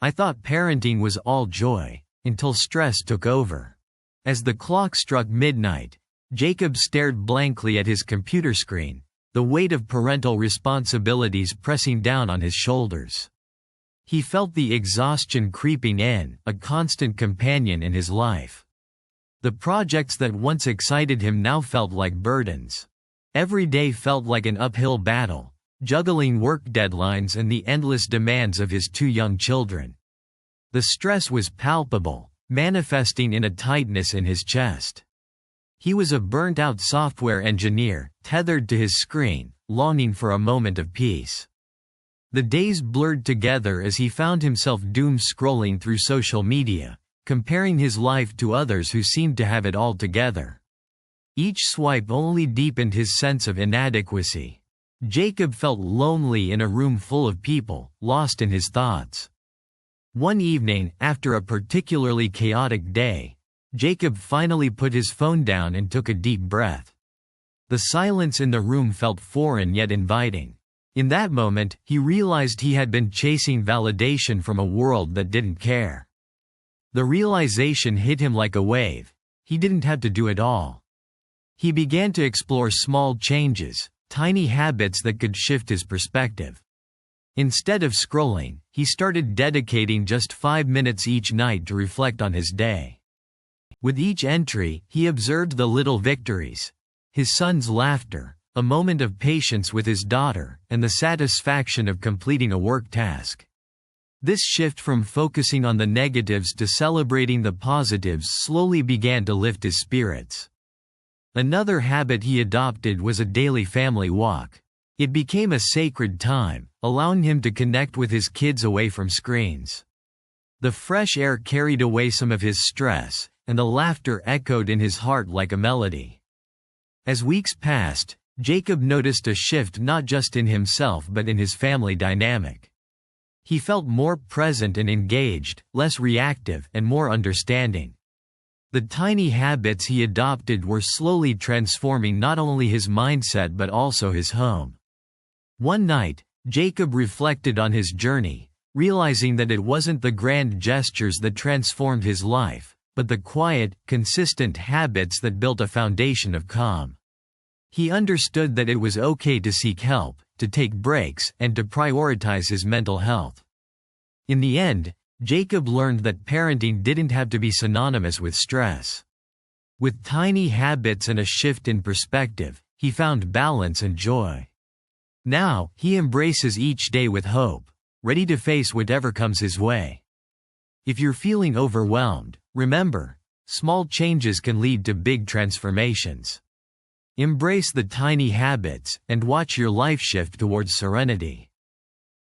I thought parenting was all joy, until stress took over. As the clock struck midnight, Jacob stared blankly at his computer screen, the weight of parental responsibilities pressing down on his shoulders. He felt the exhaustion creeping in, a constant companion in his life. The projects that once excited him now felt like burdens. Every day felt like an uphill battle, juggling work deadlines and the endless demands of his 2 young children. The stress was palpable, manifesting in a tightness in his chest. He was a burnt-out software engineer, tethered to his screen, longing for a moment of peace. The days blurred together as he found himself doom scrolling through social media, comparing his life to others who seemed to have it all together. Each swipe only deepened his sense of inadequacy. Jacob felt lonely in a room full of people, lost in his thoughts. One evening, after a particularly chaotic day, Jacob finally put his phone down and took a deep breath. The silence in the room felt foreign yet inviting. In that moment, he realized he had been chasing validation from a world that didn't care. The realization hit him like a wave. He didn't have to do it all. He began to explore small changes, tiny habits that could shift his perspective. Instead of scrolling, he started dedicating just 5 minutes each night to reflect on his day. With each entry, he observed the little victories: his son's laughter, a moment of patience with his daughter, and the satisfaction of completing a work task. This shift from focusing on the negatives to celebrating the positives slowly began to lift his spirits. Another habit he adopted was a daily family walk. It became a sacred time, allowing him to connect with his kids away from screens. The fresh air carried away some of his stress, and the laughter echoed in his heart like a melody. As weeks passed, Jacob noticed a shift not just in himself but in his family dynamic. He felt more present and engaged, less reactive, and more understanding. The tiny habits he adopted were slowly transforming not only his mindset but also his home. One night, Jacob reflected on his journey, realizing that it wasn't the grand gestures that transformed his life, but the quiet, consistent habits that built a foundation of calm. He understood that it was okay to seek help, to take breaks, and to prioritize his mental health. In the end, Jacob learned that parenting didn't have to be synonymous with stress. With tiny habits and a shift in perspective, he found balance and joy. Now, he embraces each day with hope, ready to face whatever comes his way. If you're feeling overwhelmed, remember, small changes can lead to big transformations. Embrace the tiny habits, and watch your life shift towards serenity.